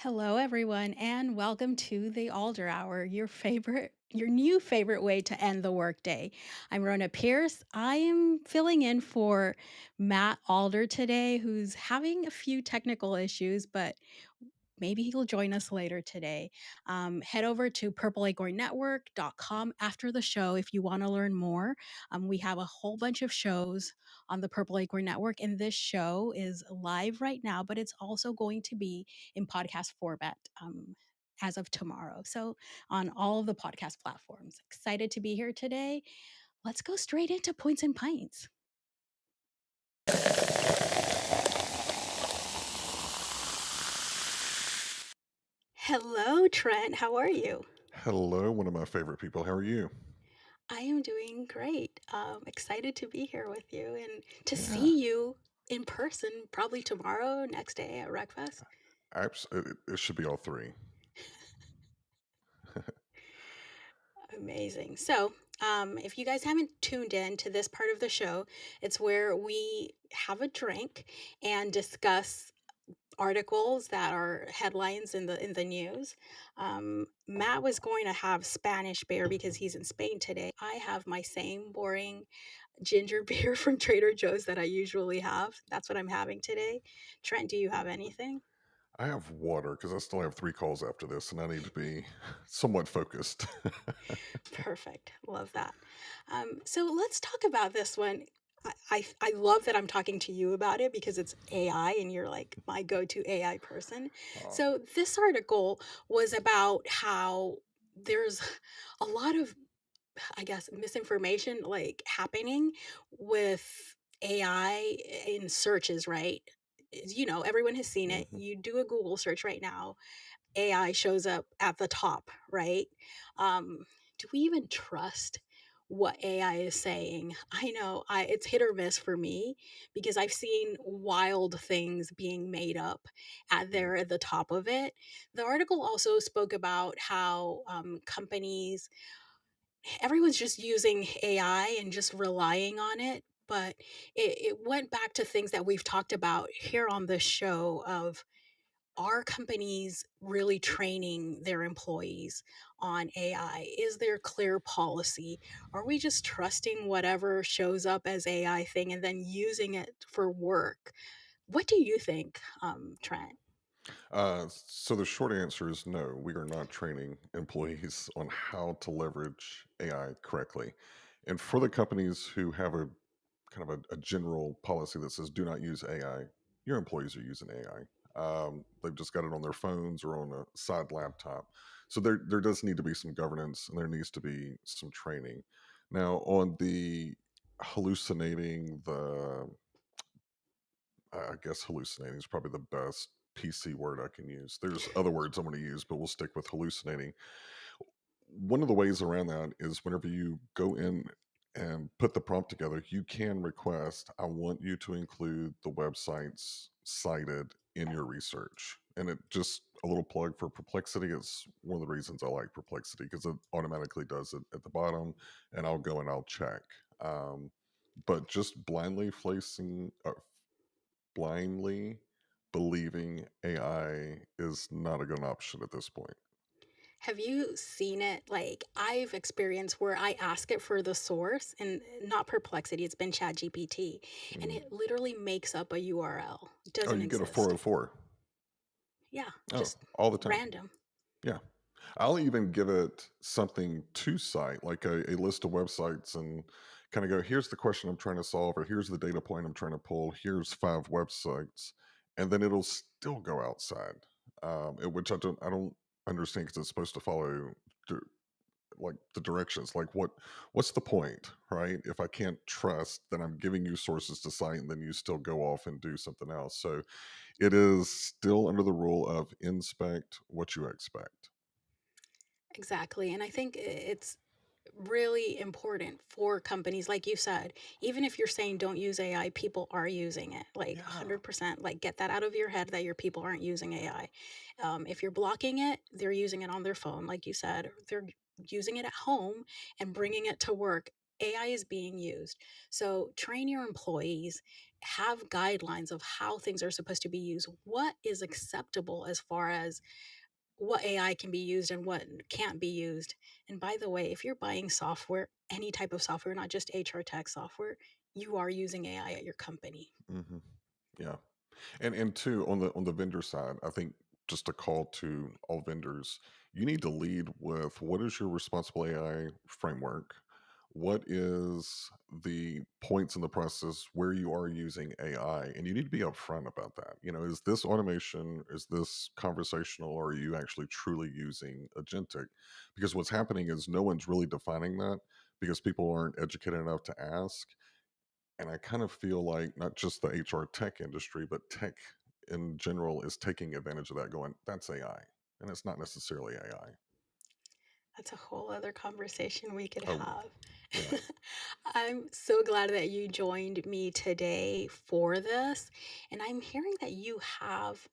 Hello, everyone, and welcome to the Alder Hour, your new favorite way to end the workday. I'm Rhona Pierce. I am filling in for Matt Alder today, who's having a few technical issues, but maybe he'll join us later today. Head over to purpleacornnetwork.com after the show if you want to learn more. We have a whole bunch of shows on the Purple Acorn Network, and this show is live right now, but it's also going to be in podcast format as of tomorrow. So, on all of the podcast platforms. Excited to be here today. Let's go straight into Points and Pints. Hello, Trent. How are you? Hello, one of my favorite people. How are you? I am doing great. Excited to be here with you and to Yeah, see you in person probably tomorrow, next day at RecFest. it should be all three. Amazing. So, if you guys haven't tuned in to this part of the show, it's where we have a drink and discuss articles that are headlines in the news. Matt was going to have Spanish beer because he's in Spain today. I have my same boring ginger beer from Trader Joe's that I usually have. That's what I'm having today. Trent, do you have anything? I have water because I still have three calls after this, and I need to be somewhat focused. Perfect. Love that. So let's talk about this one. I love that I'm talking to you about it because it's AI and you're like my go-to AI person. Oh, So this article was about how there's a lot of, I guess, misinformation like happening with AI in searches, right? Everyone has seen it. mhm. You do a Google search right now, AI shows up at the top, right? Um, do we even trust what AI is saying? I know it's hit or miss for me because I've seen wild things being made up at the top of it. The article also spoke about how companies, everyone's just using AI and just relying on it. But it went back to things that we've talked about here on this show of, are companies really training their employees on AI? Is there clear policy? Are we just trusting whatever shows up as AI thing and then using it for work? What do you think, Trent? So the short answer is no. We are not training employees on how to leverage AI correctly. And for the companies who have a kind of a general policy that says do not use AI, your employees are using AI. They've just got it on their phones or on a side laptop. So there does need to be some governance and there needs to be some training. Now on the hallucinating, the I guess hallucinating is probably the best PC word I can use. There's other words I'm going to use, but we'll stick with hallucinating. One of the ways around that is whenever you go in and put the prompt together, you can request, I want you to include the websites cited in your research. And it just a little plug for Perplexity. It's one of the reasons I like Perplexity because it automatically does it at the bottom, and I'll go and I'll check. But just blindly believing AI is not a good option at this point. Have you seen it? Like, I've experienced where I ask it for the source and not Perplexity, it's been Chat GPT, and Mm. it literally makes up a URL. It Oh, doesn't you get a exist. 404. Yeah, Oh, just all the time. random. Yeah. I'll even give it something to cite, like a list of websites, and kind of go, here's the question I'm trying to solve, or here's the data point I'm trying to pull, here's five websites, and then it'll still go outside, which I don't understand because it's supposed to follow di- like the directions. Like what's the point, right? If I can't trust, then I'm giving you sources to cite, and then you still go off and do something else. So it is still under the rule of inspect what you expect. Exactly. And I think it's really important for companies, like you said, even if you're saying don't use AI, people are using it like Yeah. 100%. Like, get that out of your head that your people aren't using AI. If you're blocking it, they're using it on their phone, like you said, or they're using it at home and bringing it to work. AI is being used. So train your employees. have guidelines of how things are supposed to be used. What is acceptable as far as what AI can be used and what can't be used. And by the way, if you're buying software, any type of software, not just HR tech software, you are using AI at your company. Hmm. Yeah. And two, on the vendor side, I think just a call to all vendors, you need to lead with what is your responsible AI framework? What is the points in the process where you are using AI? And you need to be upfront about that. Is this automation? Is this conversational? Or are you actually truly using agentic? Because what's happening is no one's really defining that because people aren't educated enough to ask. And I kind of feel like not just the HR tech industry, but tech in general is taking advantage of that, going, that's AI. And it's not necessarily AI. That's a whole other conversation we could Oh, have. yeah. I'm so glad that you joined me today for this. And I'm hearing that you have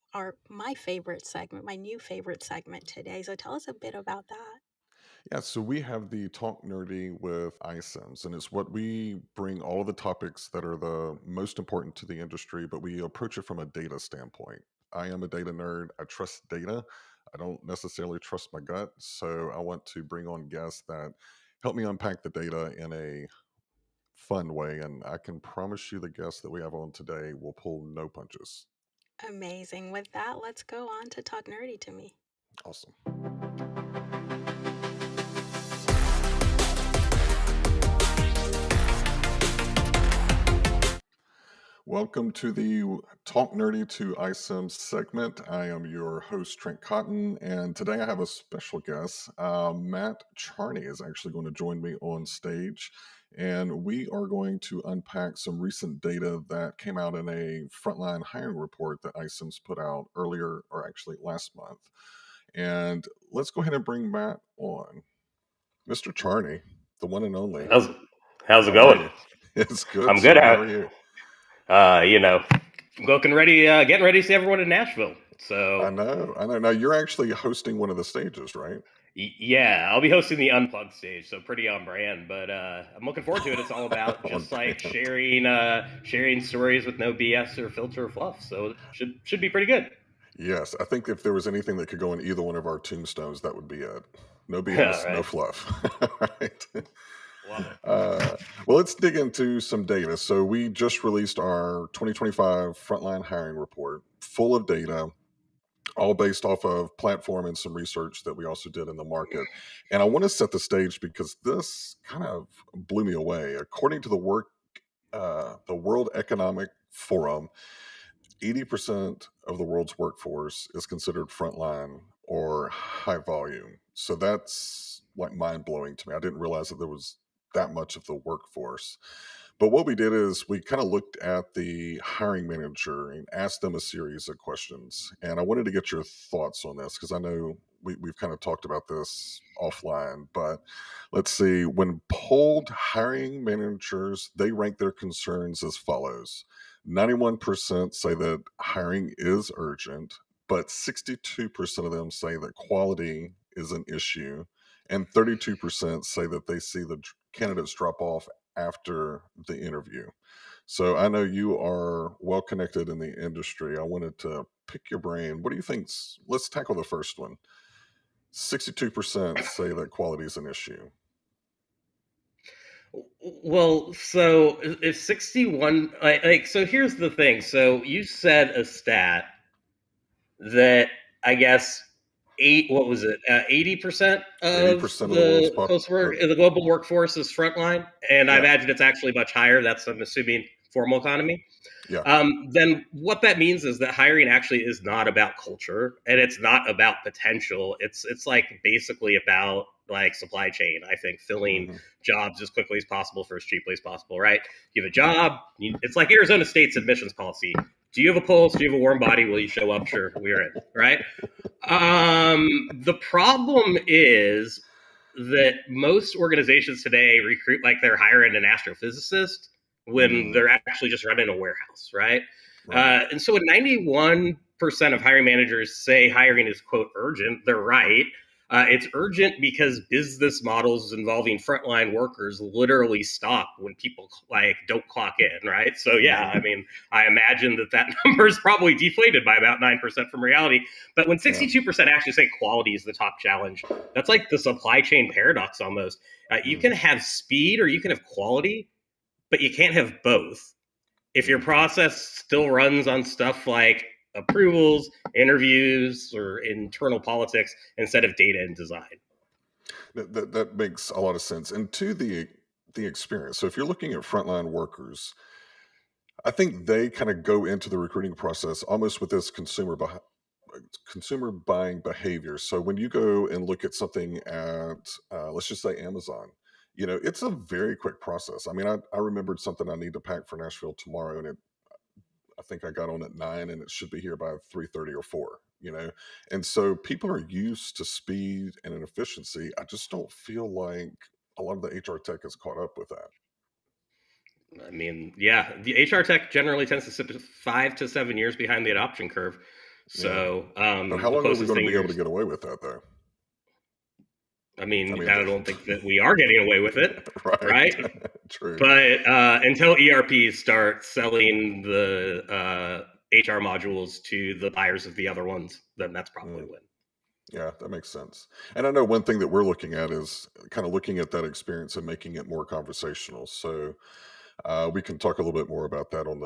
my favorite segment, my new favorite segment today. So tell us a bit about that. Yeah, so we have the Talk Nerdy with iCIMS, and it's what we bring all of the topics that are the most important to the industry, but we approach it from a data standpoint. I am a data nerd. I trust data. I don't necessarily trust my gut. So I want to bring on guests that help me unpack the data in a fun way. And I can promise you the guests that we have on today will pull no punches. Amazing. With that, let's go on to talk nerdy to me. Awesome. Welcome to the Talk Nerdy to iCIMS segment. I am your host, Trent Cotton, and today I have a special guest. Matt Charney is actually going to join me on stage, and we are going to unpack some recent data that came out in a frontline hiring report that iCIMS put out earlier, or actually last month. And let's go ahead and bring Matt on. Mr. Charney, the one and only. How's how's it How are going? you? It's good, I'm good. sir. How are you? You know, looking ready, getting ready to see everyone in Nashville. So, I know, I know. Now you're actually hosting one of the stages, right? yeah, I'll be hosting the Unplugged stage, so pretty on brand. But I'm looking forward to it. It's all about On just like brand. sharing stories with no BS or filter or fluff. So it should be pretty good. Yes, I think if there was anything that could go in either one of our tombstones, that would be it. No All BS, no right, fluff. Right. love it. Uh, well, let's dig into some data. So we just released our 2025 frontline hiring report, full of data, all based off of platform and some research that we also did in the market. And I want to set the stage because this kind of blew me away. According to the World Economic Forum, 80% of the world's workforce is considered frontline or high volume. So that's like mind blowing to me. I didn't realize that there was that much of the workforce. But what we did is we kind of looked at the hiring manager and asked them a series of questions. And I wanted to get your thoughts on this because I know we've kind of talked about this offline. But let's see, when polled hiring managers, they rank their concerns as follows: 91% say that hiring is urgent, but 62% of them say that quality is an issue. And 32% say that they see the candidates drop off after the interview. So I know you are well connected in the industry. I wanted to pick your brain. What do you think? Let's tackle the first one. 62% say that quality is an issue. Well, so if 61, so here's the thing. So you said a stat that I guess what was it? 80% of 80% of the world's the or the global workforce is frontline, and I yeah, imagine it's actually much higher. That's, I'm assuming, formal economy. yeah. Then what that means is that hiring actually is not about culture, and it's not about potential. It's like basically about like supply chain. I think filling Hmm. jobs as quickly as possible for as cheaply as possible. Right? You have a job. It's like Arizona State's admissions policy. Do you have a pulse? Do you have a warm body? Will you show up? Sure, we're in. Right? The problem is that most organizations today recruit like they're hiring an astrophysicist when Mm, they're actually just running a warehouse, right? right. And so when 91% of hiring managers say hiring is, quote, urgent, they're right. It's urgent because business models involving frontline workers literally stop when people don't clock in, right? So yeah, I mean, I imagine that number is probably deflated by about 9% from reality. But when 62% actually say quality is the top challenge, that's like the supply chain paradox almost. You can have speed or you can have quality, but you can't have both. If your process still runs on stuff like approvals, interviews, or internal politics instead of data and design. That makes a lot of sense. And to the experience, so if you're looking at frontline workers, I think they kind of go into the recruiting process almost with this consumer buying behavior. So when you go and look at something at, let's just say Amazon, it's a very quick process. I mean, I remembered something I need to pack for Nashville tomorrow, and I think I got on at 9, and it should be here by 3:30 or 4. And so people are used to speed and an efficiency. I just don't feel like a lot of the HR tech has caught up with that. I mean, yeah, the HR tech generally tends to sit 5 to 7 years behind the adoption curve. So But how the long are we closest going to thing be able to get away with that, though? I mean, I I don't think that we are getting away with it, right? True. But until ERPs start selling the HR modules to the buyers of the other ones, then that's probably when. Yeah, that makes sense. And I know one thing that we're looking at is kind of looking at that experience and making it more conversational. So we can talk a little bit more about that on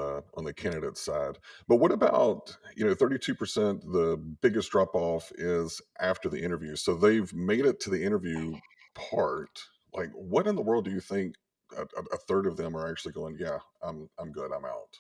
the candidate side. But what about 32%? The biggest drop off is after the interview. So they've made it to the interview part. Like, what in the world do you think a third of them are actually going? Yeah, I'm good. I'm out.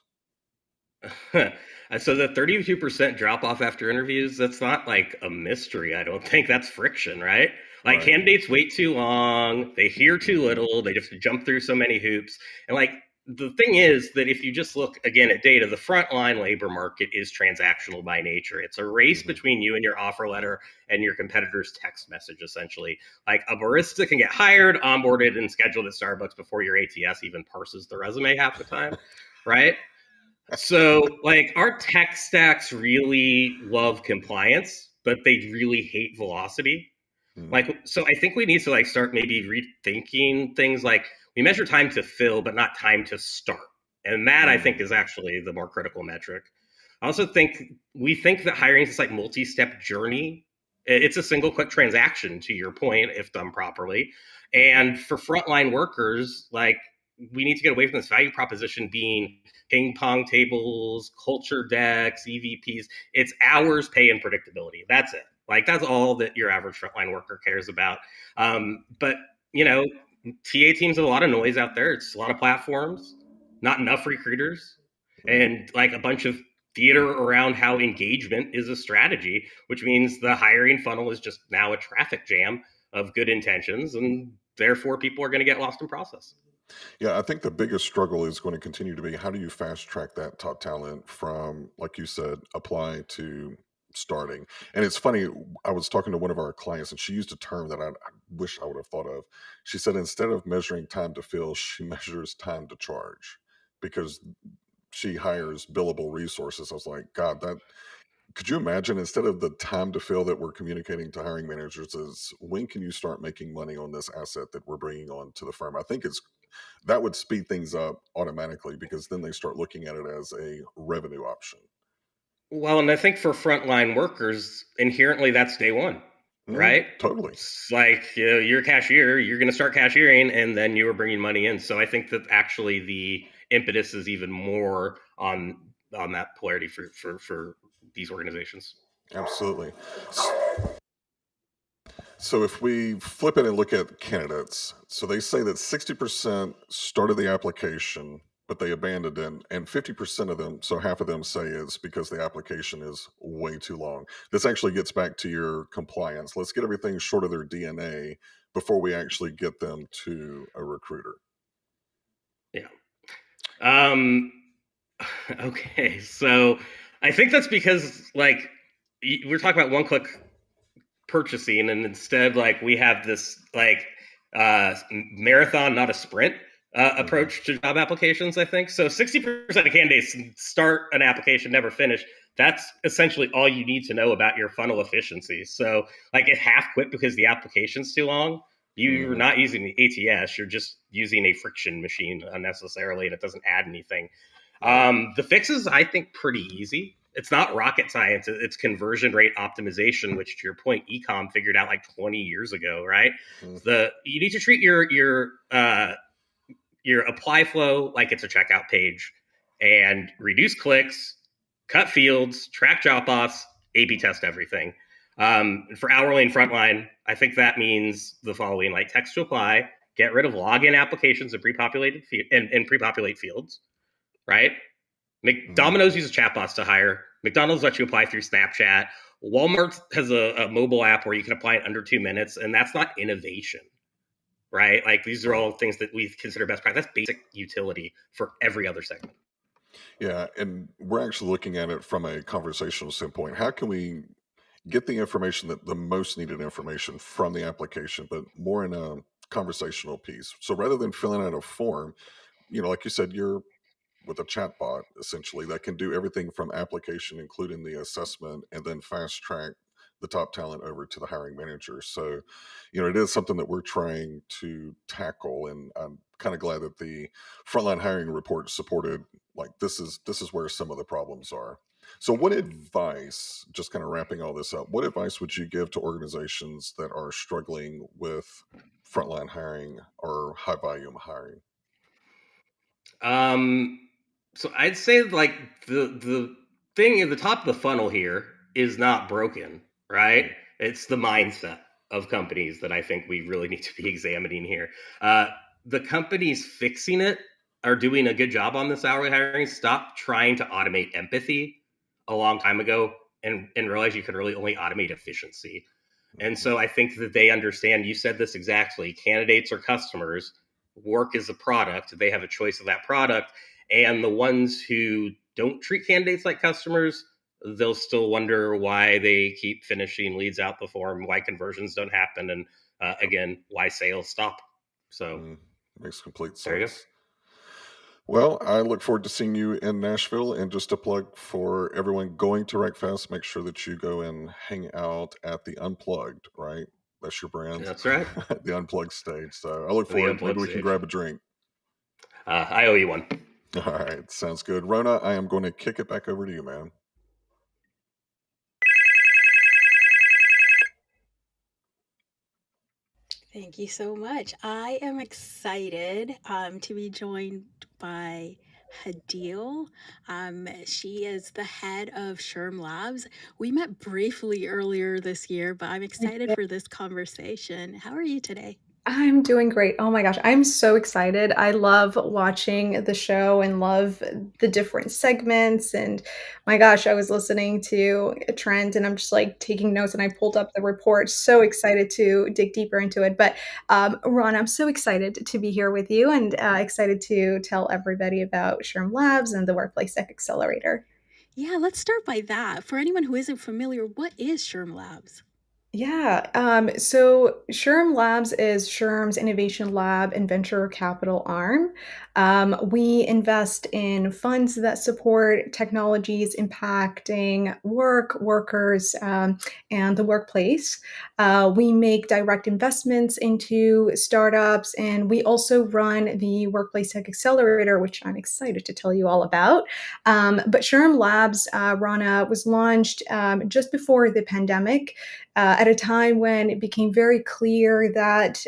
So the 32% drop off after interviews, that's not like a mystery. I don't think that's friction, right? Like Right. candidates wait too long, they hear too little, they just jump through so many hoops. And like the thing is that if you just look again at data, the frontline labor market is transactional by nature. It's a race between you and your offer letter and your competitor's text message, essentially. Like a barista can get hired, onboarded, and scheduled at Starbucks before your ATS even parses the resume half the time, right? So, like, our tech stacks really love compliance, but they really hate velocity. Like, so I think we need to like start maybe rethinking things like we measure time to fill, but not time to start. And that I think is actually the more critical metric. I also think we think that hiring is this like multi-step journey. It's a single click transaction, to your point, if done properly. And for frontline workers, like we need to get away from this value proposition being ping pong tables, culture decks, EVPs. It's hours, pay, and predictability. That's it. Like that's all that your average frontline worker cares about. But TA teams have a lot of noise out there. It's a lot of platforms, not enough recruiters, and like a bunch of theater around how engagement is a strategy, which means the hiring funnel is just now a traffic jam of good intentions, and therefore people are going to get lost in process. Yeah, I think the biggest struggle is going to continue to be how do you fast track that top talent from, like you said, apply to starting. And it's funny, I was talking to one of our clients and she used a term that I wish I would have thought of. She said instead of measuring time to fill, she measures time to charge because she hires billable resources. I was like, God, that could you imagine instead of the time to fill that we're communicating to hiring managers is when can you start making money on this asset that we're bringing on to the firm? I think that would speed things up automatically because then they start looking at it as a revenue option. Well, and I think for frontline workers, inherently that's day one, right? Totally. It's like you're a cashier, you're going to start cashiering, and then you are bringing money in. So I think that actually the impetus is even more on that polarity for these organizations. Absolutely. So if we flip it and look at candidates, so they say that 60% started the application, but they abandoned it, and 50% of them, so half of them say it's because the application is way too long. This actually gets back to your compliance. Let's get everything short of their DNA before we actually get them to a recruiter. Yeah. Okay. So I think that's because like we're talking about one click purchasing, and instead like we have this like marathon, not a sprint approach to job applications. I think so. 60% of candidates start an application, never finish, That's essentially all you need to know about your funnel efficiency. So like it half quit because the application's too long. You're not using the ATS, you're just using a friction machine unnecessarily, and it doesn't add anything. The fixes, I think, pretty easy. It's not rocket science. It's conversion rate optimization, which, to your point, ecom figured out like 20 years ago, right? You need to treat your apply flow like it's a checkout page, and reduce clicks, cut fields, track drop-offs, A/B test everything. For hourly and frontline, I think that means the following: like text to apply, get rid of login applications and pre-populate fields, right? Domino's uses chatbots to hire. McDonald's lets you apply through Snapchat. Walmart has a mobile app where you can apply in under 2 minutes, and that's not innovation, right? Like these are all things that we consider best practice. That's basic utility for every other segment. Yeah, and we're actually looking at it from a conversational standpoint. How can we get the information, that the most needed information from the application, but more in a conversational piece? So rather than filling out a form, like you said, you're with a chatbot essentially that can do everything from application, including the assessment, and then fast track the top talent over to the hiring manager. So, it is something that we're trying to tackle, and I'm kind of glad that the frontline hiring report supported, like, this is where some of the problems are. So what advice, just kind of wrapping all this up, what advice would you give to organizations that are struggling with frontline hiring or high volume hiring? So I'd say like the thing at the top of the funnel here is not broken, right? It's the mindset of companies that I think we really need to be examining here. The companies fixing it are doing a good job on this hourly hiring. Stop trying to automate empathy a long time ago and realize you can really only automate efficiency. And so I think that they understand, you said this exactly, candidates or customers, work is a product. They have a choice of that product. And the ones who don't treat candidates like customers, they'll still wonder why they keep finishing leads out the form, why conversions don't happen, and again, why sales stop. So makes complete sense. There you go. Well, I look forward to seeing you in Nashville. And just a plug for everyone going to RecFest, make sure that you go and hang out at the Unplugged, right? That's your brand. That's right. The Unplugged stage. So I look forward. Maybe we can grab a drink. I owe you one. All right. Sounds good. Rhona, I am going to kick it back over to you, man. Thank you so much. I am excited to be joined by Hadeel. She is the head of SHRM Labs. We met briefly earlier this year, but I'm excited for this conversation. How are you today? I'm doing great. Oh my gosh, I'm so excited. I love watching the show and love the different segments. And my gosh, I was listening to Trent and I'm just like taking notes, and I pulled up the report. So excited to dig deeper into it. But Ron, I'm so excited to be here with you, and excited to tell everybody about SHRM Labs and the WorkplaceTech Accelerator. Yeah, let's start by that. For anyone who isn't familiar, what is SHRM Labs? Yeah. So SHRM Labs is SHRM's innovation lab and venture capital arm. We invest in funds that support technologies impacting work, workers, and the workplace. We make direct investments into startups, and we also run the WorkplaceTech Accelerator, which I'm excited to tell you all about. But SHRM Labs, Rhona, was launched just before the pandemic. At a time when it became very clear that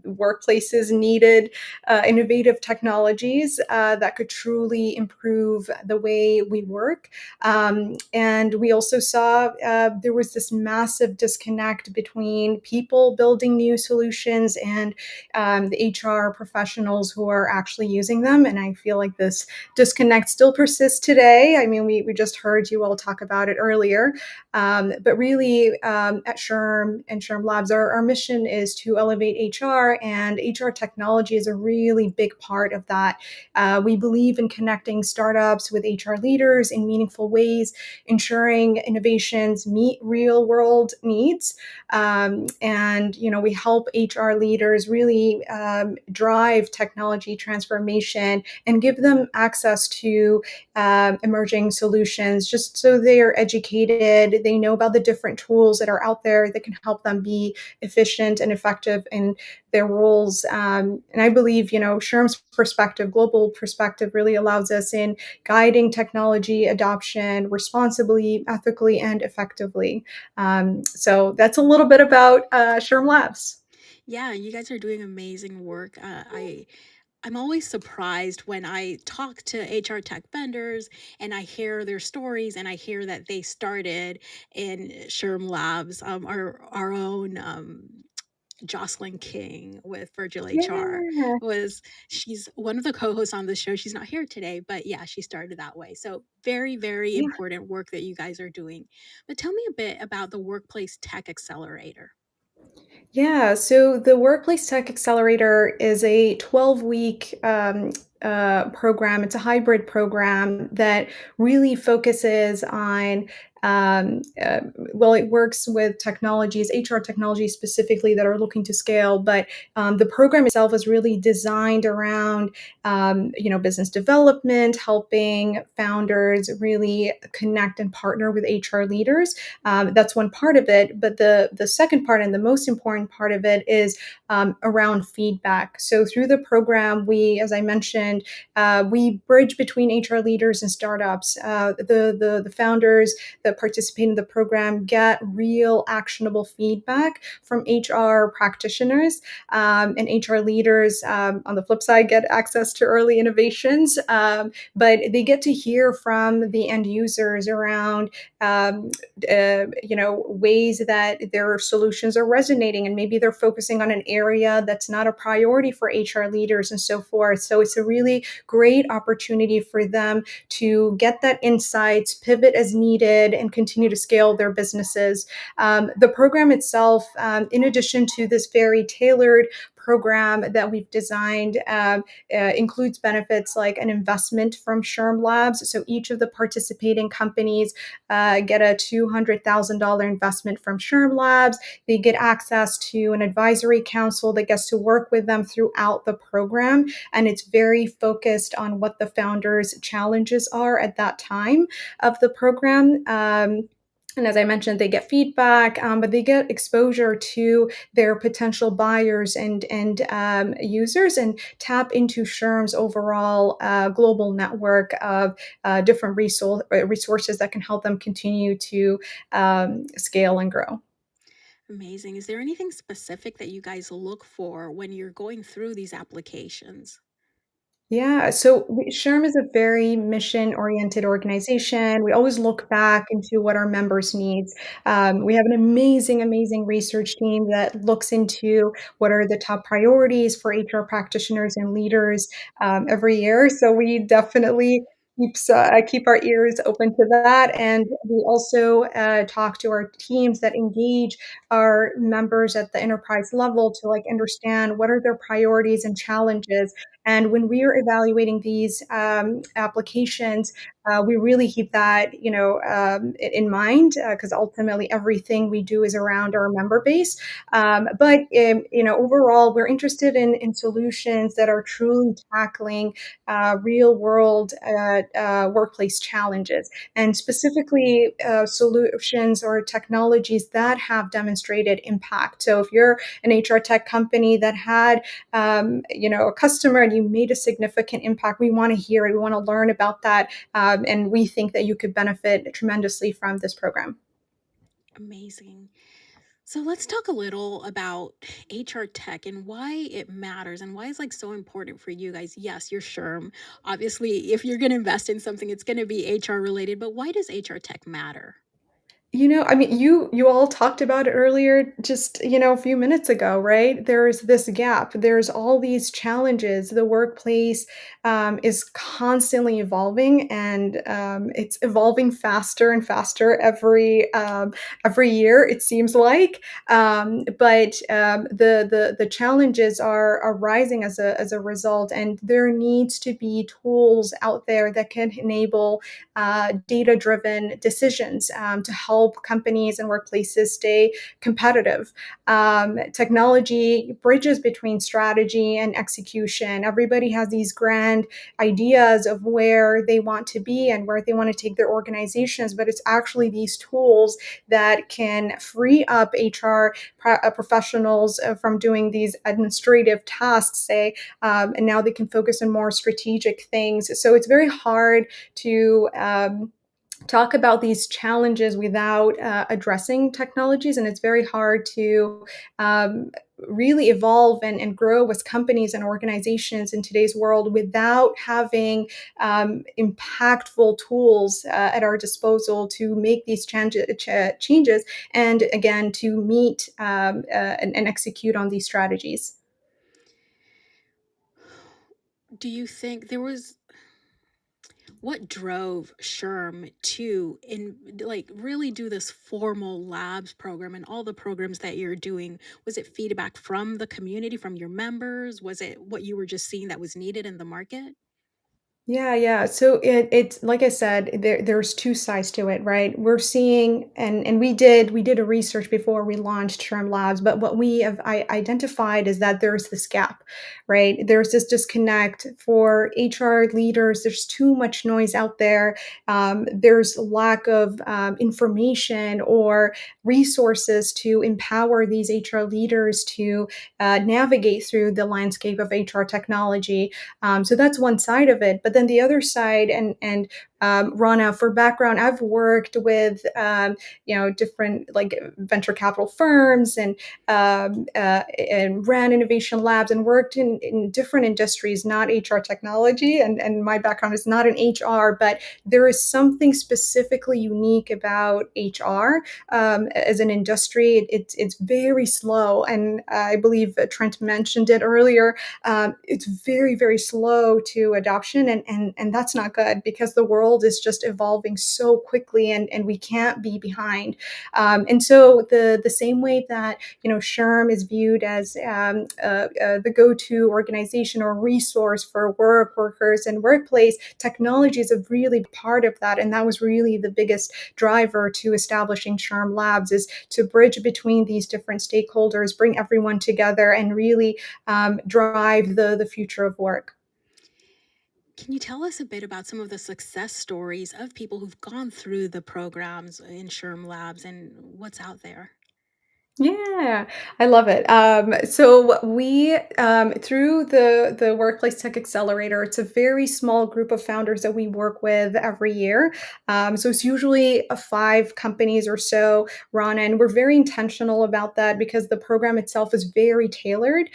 workplaces needed innovative technologies that could truly improve the way we work. And we also saw there was this massive disconnect between people building new solutions and the HR professionals who are actually using them. And I feel like this disconnect still persists today. I mean, we just heard you all talk about it earlier. But really, at SHRM and SHRM Labs, our mission is to elevate HR, and HR technology is a really big part of that. We believe in connecting startups with HR leaders in meaningful ways, ensuring innovations meet real world needs. And we help HR leaders really drive technology transformation and give them access to emerging solutions, just so they're educated, they know about the different tools that are out there that can help them be efficient and effective in their roles. And I believe, SHRM's perspective, global perspective, really allows us in guiding technology adoption responsibly, ethically, and effectively. So that's a little bit about SHRM Labs. Yeah, you guys are doing amazing work. I'm always surprised when I talk to HR tech vendors and I hear their stories and I hear that they started in SHRM Labs, our own Jocelyn King with Virgil HR Yeah. she's one of the co-hosts on the show. She's not here today, but yeah, she started that way. So very, very Yeah. important work that you guys are doing. But tell me a bit about the Workplace Tech Accelerator. Yeah, so the Workplace Tech Accelerator is a 12-week program. It's a hybrid program that really focuses on, well, it works with technologies, HR technologies specifically that are looking to scale, but the program itself is really designed around, business development, helping founders really connect and partner with HR leaders. That's one part of it, but the second part and the most important part of it is around feedback. So through the program, we, as I mentioned, we bridge between HR leaders and startups. The founders that participate in the program get real actionable feedback from HR practitioners, and HR leaders, on the flip side, get access to early innovations, but they get to hear from the end users around ways that their solutions are resonating, and maybe they're focusing on an area that's not a priority for HR leaders and so forth. So it's a really great opportunity for them to get that insights, pivot as needed, and continue to scale their businesses. The program itself, in addition to this very tailored program that we've designed, includes benefits like an investment from SHRM Labs. So each of the participating companies get a $200,000 investment from SHRM Labs. They get access to an advisory council that gets to work with them throughout the program. And it's very focused on what the founders' challenges are at that time of the program. And as I mentioned, they get feedback, but they get exposure to their potential buyers and users, and tap into SHRM's overall global network of different resources that can help them continue to scale and grow. Amazing. Is there anything specific that you guys look for when you're going through these applications? Yeah, so SHRM is a very mission-oriented organization. We always look back into what our members needs. We have an amazing, amazing research team that looks into what are the top priorities for HR practitioners and leaders every year. So we definitely keep our ears open to that, and we also talk to our teams that engage our members at the enterprise level to understand what are their priorities and challenges. And when we are evaluating these applications, we really keep that, in mind, because ultimately everything we do is around our member base. But overall, we're interested in solutions that are truly tackling real world workplace challenges, and specifically solutions or technologies that have demonstrated impact. So if you're an HR tech company that had a customer and you made a significant impact, we want to hear it. We want to learn about that. And we think that you could benefit tremendously from this program. Amazing. So let's talk a little about HR tech and why it matters and why it's so important for you guys. Yes, you're SHRM. Obviously, if you're going to invest in something, it's going to be HR related, but why does HR tech matter? I mean, you all talked about it earlier, just, a few minutes ago, right? There's this gap. There's all these challenges. The workplace is constantly evolving, and it's evolving faster and faster every year. It seems like, but the challenges are rising as a result, and there needs to be tools out there that can enable data-driven decisions to help companies and workplaces stay competitive. Technology bridges between strategy and execution. Everybody has these grand ideas of where they want to be and where they want to take their organizations, but it's actually these tools that can free up HR professionals from doing these administrative tasks, say, and now they can focus on more strategic things. So it's very hard to talk about these challenges without addressing technologies, and it's very hard to um, really evolve and grow with companies and organizations in today's world without having impactful tools at our disposal to make these changes, and again to meet and execute on these strategies. Do you think there was what drove SHRM to really do this formal labs program and all the programs that you're doing? Was it feedback from the community, from your members? Was it what you were just seeing that was needed in the market? Yeah, yeah. So it's like I said, there's two sides to it, right? We're seeing, and we did a research before we launched SHRM Labs, but what we have identified is that there's this gap, right? There's this disconnect for HR leaders. There's too much noise out there. There's lack of information or resources to empower these HR leaders to navigate through the landscape of HR technology. So that's one side of it. But then the other side, and Rhona, for background, I've worked with different like venture capital firms and ran innovation labs and worked in different industries, not HR technology. And my background is not in HR, but there is something specifically unique about HR as an industry. It's very slow, and I believe Trent mentioned it earlier. It's very, very slow to adoption, and that's not good because the world is just evolving so quickly, and we can't be behind. And so the same way that SHRM is viewed as the go-to organization or resource for workers and workplace, technology is a really part of that, and that was really the biggest driver to establishing SHRM Labs, is to bridge between these different stakeholders, bring everyone together, and really drive the future of work. Can you tell us a bit about some of the success stories of people who've gone through the programs in SHRM Labs and what's out there? Yeah, I love it. So we through the Workplace Tech Accelerator, it's a very small group of founders that we work with every year. So it's usually 5 companies or so, Ron, and we're very intentional about that because the program itself is very tailored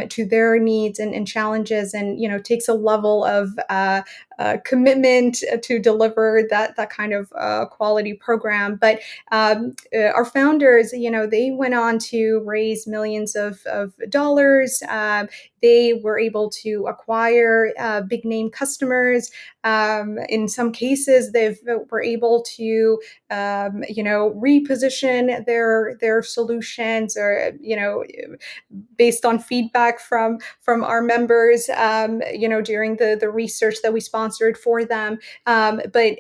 to their needs and challenges, and takes a level of commitment to deliver that kind of quality program. But our founders, they went on to raise millions of dollars. They were able to acquire big name customers. In some cases, they were able to, reposition their solutions, or based on feedback from our members, during the research that we sponsored for them. But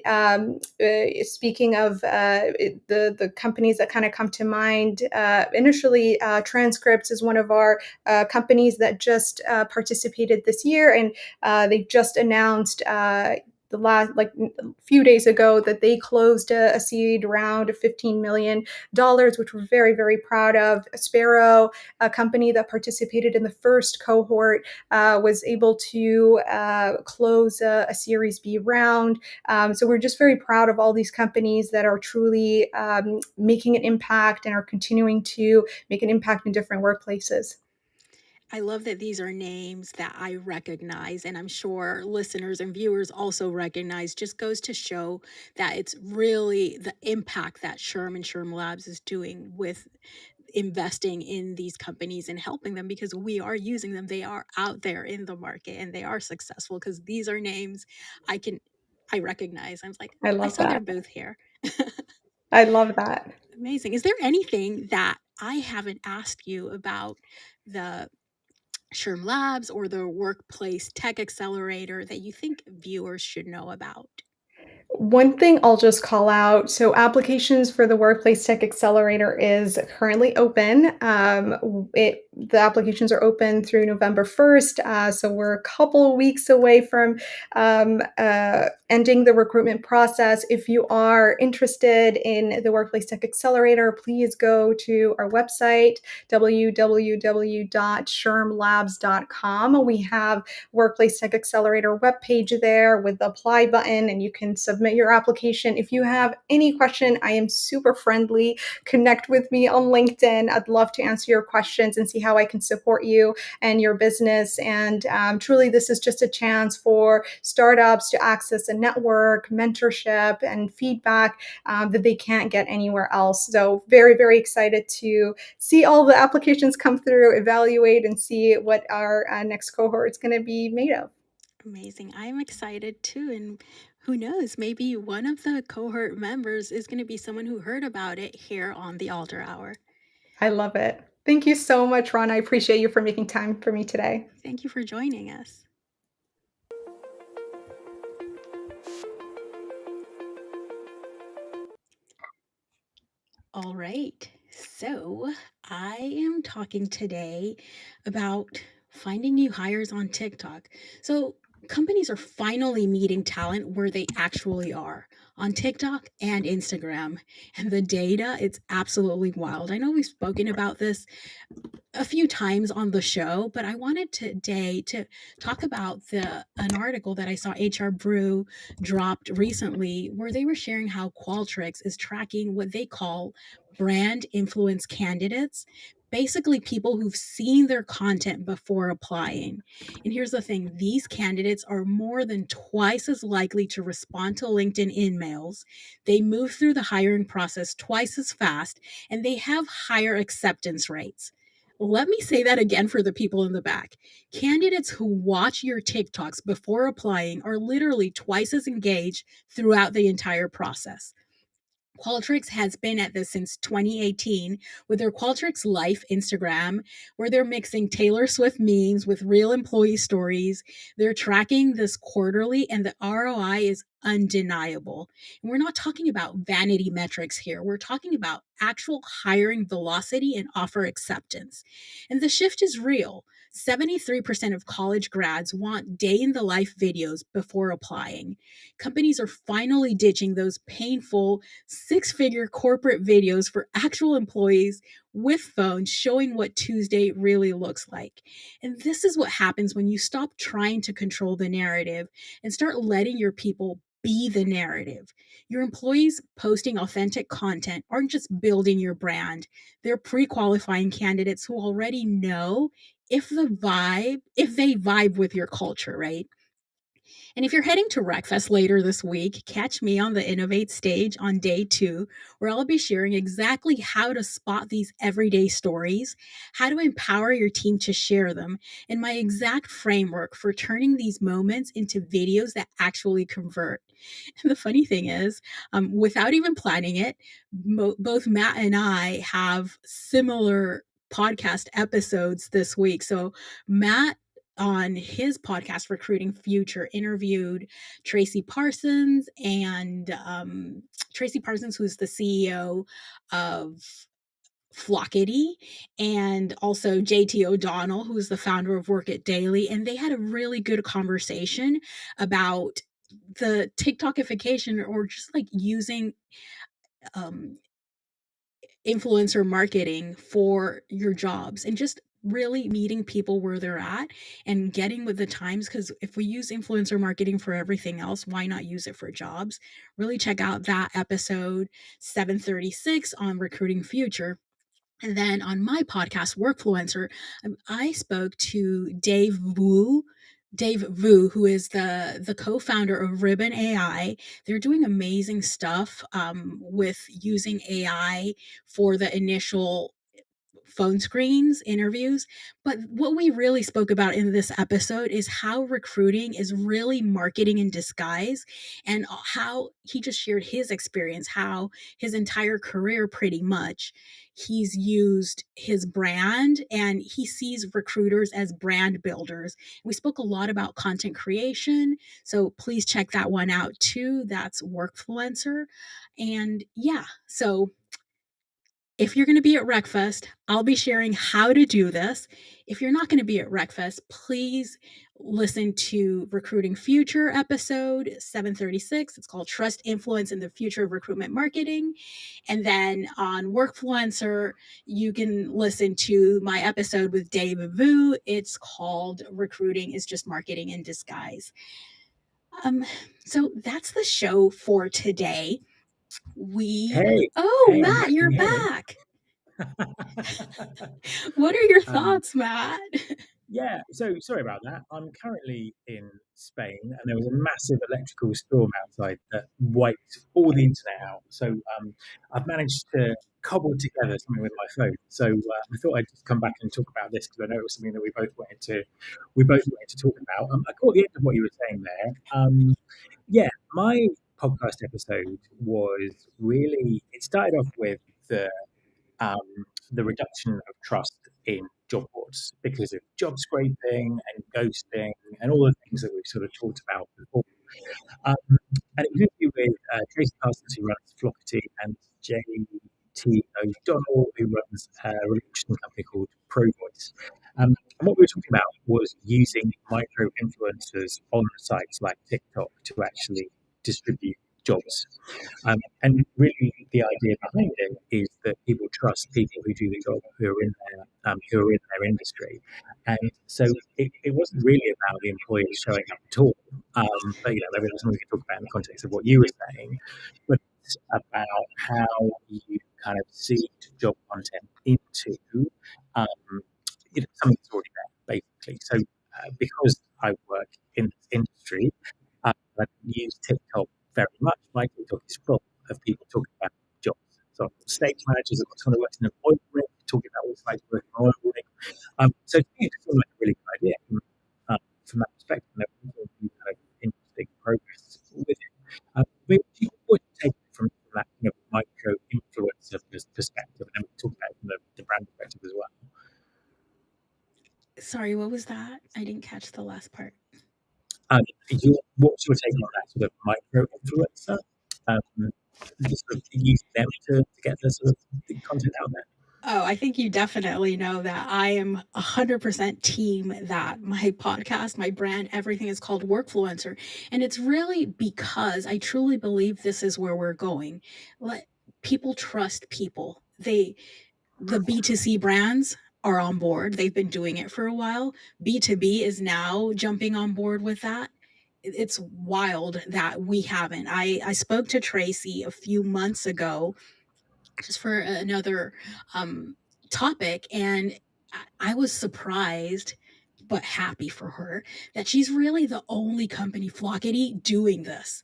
speaking of the companies that kind of come to mind, initially, Transcripts is one of our companies that just participated this year, and they just announced the last few days ago that they closed a seed round of $15 million, which we're very, very proud of. Sparrow, a company that participated in the first cohort, was able to close a Series B round. So we're just very proud of all these companies that are truly making an impact and are continuing to make an impact in different workplaces. I love that these are names that I recognize, and I'm sure listeners and viewers also recognize. Just goes to show that it's really the impact that SHRM Labs is doing with investing in these companies and helping them, because we are using them. They are out there in the market and they are successful, because these are names I recognize. I was like, I I love saw their that. booth here. I love that. Amazing. Is there anything that I haven't asked you about the SHRM Labs or the WorkplaceTech Accelerator that you think viewers should know about? One thing I'll just call out, so applications for the Workplace Tech Accelerator is currently open. The applications are open through November 1st, so we're a couple of weeks away from ending the recruitment process. If you are interested in the Workplace Tech Accelerator, please go to our website, www.shrmlabs.com. We have Workplace Tech Accelerator webpage there with the apply button, and you can submit your application. If you have any question, I am super friendly. Connect with me on LinkedIn. I'd love to answer your questions and see how I can support you and your business. And truly, this is just a chance for startups to access a network, mentorship, and feedback that they can't get anywhere else. So very, very excited to see all the applications come through, evaluate, and see what our next cohort is going to be made of. Amazing. I'm excited too. And who knows, maybe one of the cohort members is going to be someone who heard about it here on the Alder Hour. I love it. Thank you so much, Ron. I appreciate you for making time for me today. Thank you for joining us. All right. So I am talking today about finding new hires on TikTok. So companies are finally meeting talent where they actually are, on TikTok and Instagram. And the data, it's absolutely wild. I know we've spoken about this a few times on the show, but I wanted today to talk about an article that I saw HR Brew dropped recently, where they were sharing how Qualtrics is tracking what they call brand influence candidates, basically people who've seen their content before applying. And here's the thing, these candidates are more than twice as likely to respond to LinkedIn emails. They move through the hiring process twice as fast, and they have higher acceptance rates. Let me say that again for the people in the back. Candidates who watch your TikToks before applying are literally twice as engaged throughout the entire process. Qualtrics has been at this since 2018 with their Qualtrics Life Instagram, where they're mixing Taylor Swift memes with real employee stories. They're tracking this quarterly, and the ROI is undeniable. And we're not talking about vanity metrics here. We're talking about actual hiring velocity and offer acceptance. And the shift is real. 73% of college grads want day in the life videos before applying. Companies are finally ditching those painful six-figure corporate videos for actual employees with phones showing what Tuesday really looks like. And this is what happens when you stop trying to control the narrative and start letting your people be the narrative. Your employees posting authentic content aren't just building your brand, they're pre-qualifying candidates who already know if they vibe with your culture, right? And if you're heading to Wreckfest later this week, catch me on the Innovate stage on day 2, where I'll be sharing exactly how to spot these everyday stories, how to empower your team to share them, and my exact framework for turning these moments into videos that actually convert. And the funny thing is, without even planning it, both Matt and I have similar podcast episodes this week. So Matt on his podcast Recruiting Future interviewed Tracy Parsons, and Tracy Parsons, who's the CEO of Flockity, and also JT O'Donnell, who's the founder of Work It Daily. And they had a really good conversation about the TikTokification, or just like using influencer marketing for your jobs, and just really meeting people where they're at and getting with the times. Because if we use influencer marketing for everything else, why not use it for jobs? Really check out that episode 736 on Recruiting Future. And then on my podcast, Workfluencer, I spoke to Dave Vu, who is the co-founder of Ribbon AI. They're doing amazing stuff with using AI for the initial phone screens, interviews. But what we really spoke about in this episode is how recruiting is really marketing in disguise, and how he just shared his experience, how his entire career pretty much he's used his brand and he sees recruiters as brand builders. We spoke a lot about content creation, so please check that one out too. That's Workfluencer. And yeah, so if you're going to be at RecFest, I'll be sharing how to do this. If you're not going to be at RecFest, please listen to Recruiting Future episode 736. It's called Trust, Influence, and the Future of Recruitment Marketing. And then on Workfluencer, you can listen to my episode with Dave Vu. It's called Recruiting is Just Marketing in Disguise. So that's the show for today. Hey, Matt, you're back. What are your thoughts, Matt? Yeah, so sorry about that. I'm currently in Spain, and there was a massive electrical storm outside that wiped all the internet out. So I've managed to cobble together something with my phone. So I thought I'd just come back and talk about this because I know it was something that we both wanted to talk about. I caught the end of what you were saying there. Yeah, my podcast episode was really. It started off with the reduction of trust in job boards because of job scraping and ghosting and all the things that we've sort of talked about before. Um, and it was an interview with Tracy Parsons, who runs Flockity, and JT O'Donnell, who runs a really interesting company called ProVoice. And what we were talking about was using micro influencers on sites like TikTok to actually distribute jobs. And really, the idea behind it is that people trust people who do the job, who are in their industry, and so it wasn't really about the employees showing up at all. But maybe that's something we could talk about in the context of what you were saying. But it's about how you kind of seed job content into something that's already there, basically. So because I work in this industry, I use TikTok very much. My TikTok is full of people talking about jobs. So I've got stage managers, I've got someone who works in an oil rig talking about what it's like to work in an oil rig. So to me, it's sort of like a really good idea from that perspective. And there was kind of interesting progress with it. What do you take from that kind of micro influencer perspective? And then we talk about it from the brand perspective as well. Sorry, what was that? I didn't catch the last part. What's your take on that sort of micro influencer? Just sort of use them to get the sort of content out there. Oh, I think you definitely know that I am 100% team that my podcast, my brand, everything is called Workfluencer. And it's really because I truly believe this is where we're going. Let people trust people. The B2C brands are on board. They've been doing it for a while. B2B is now jumping on board with that. It's wild that we haven't. I spoke to Tracy a few months ago just for another topic, and I was surprised but happy for her that she's really the only company, Flockity, doing this.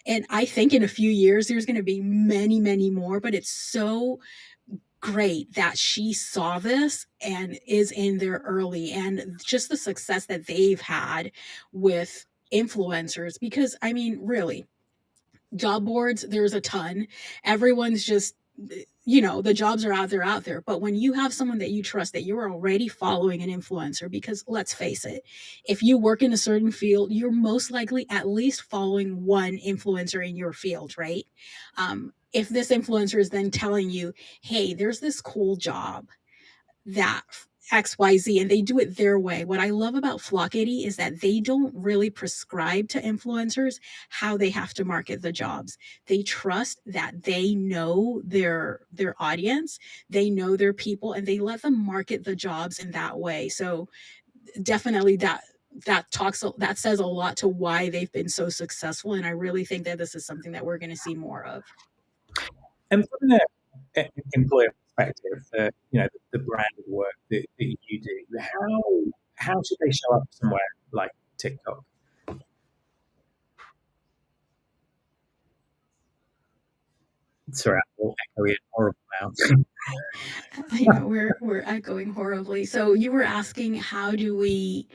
And I think in a few years there's going to be many, many more, but it's so great that she saw this and is in there early, and just the success that they've had with influencers. Because I mean, really, job boards, there's a ton. Everyone's just, the jobs are out there. But when you have someone that you trust, that you're already following an influencer, because let's face it, if you work in a certain field, you're most likely at least following one influencer in your field, right? If this influencer is then telling you, hey, there's this cool job that XYZ, and they do it their way. What I love about Flockity is that they don't really prescribe to influencers how they have to market the jobs. They trust that they know their audience, they know their people, and they let them market the jobs in that way. So definitely that says a lot to why they've been so successful, and I really think that this is something that we're going to see more of. And from the employer perspective, the brand work that you do, how should they show up somewhere like TikTok? Sorry, I'm all echoey and horrible now. I know we're echoing horribly. So you were asking how do we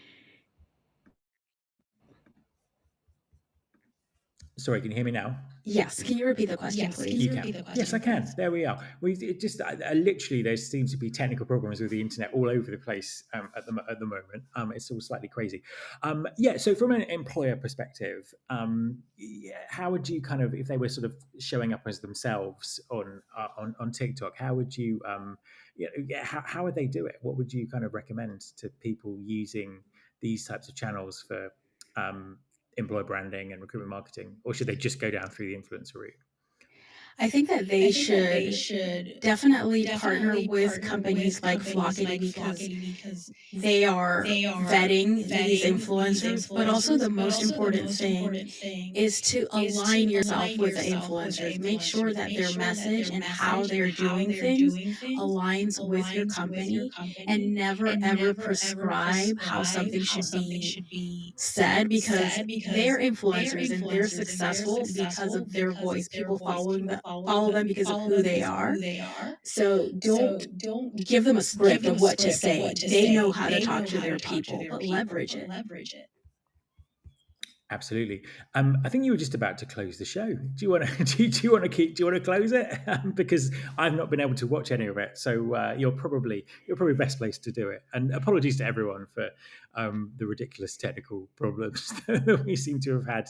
Sorry, can you hear me now? Yes, can you repeat the question, please? You can. Yes, I can. There we are. It just literally there seems to be technical problems with the internet all over the place at the moment. It's all slightly crazy. So from an employer perspective, how would you kind of, if they were sort of showing up as themselves on TikTok, how would you how would they do it? What would you kind of recommend to people using these types of channels for employer branding and recruitment marketing, or should they just go down through the influencer route? I think that they should definitely partner with companies like Flockity because they are vetting these influencers, but also the most important thing is to align yourself with the influencers. Make sure that their message and how they're doing things aligns with your company and never ever prescribe how something should be said because they're influencers and they're successful because of their voice. People follow them because of who they are. So don't give them a script of what to say. They know how to talk to their people, but leverage it. Absolutely. I think you were just about to close the show. Do you want to? Do you want to close it? Because I've not been able to watch any of it, so you're probably best placed to do it. And apologies to everyone for the ridiculous technical problems that we seem to have had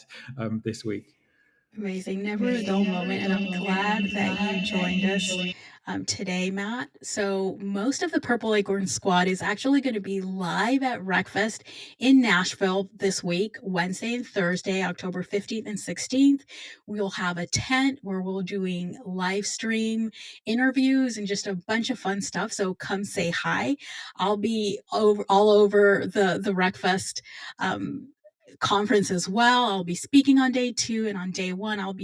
this week. Amazing. Never a dull moment. And I'm glad that you joined us today, Matt. So, most of the Purple Acorn squad is actually going to be live at Wreckfest in Nashville this week, Wednesday and Thursday, October 15th and 16th. We'll have a tent where we'll doing live stream interviews and just a bunch of fun stuff. So, come say hi. I'll be all over the Wreckfest conference as well. I'll be speaking on day 2, and on day 1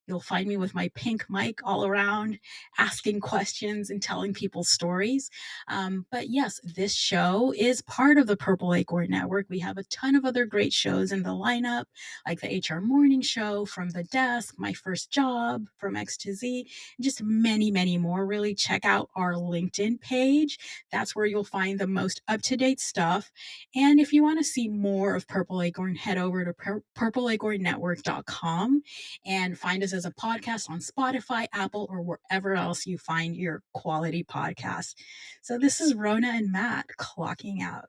you'll find me with my pink mic all around asking questions and telling people stories. But yes, this show is part of the Purple Acorn Network. We have a ton of other great shows in the lineup, like the HR Morning Show, From the Desk, My First Job, From X to Z, and just many, many more. Really check out our LinkedIn page. That's where you'll find the most up-to-date stuff. And if you want to see more of Purple Acorn, head over to purpleacornnetwork.com and find us as a podcast on Spotify, Apple, or wherever else you find your quality podcast. So this is Rhona and Matt clocking out.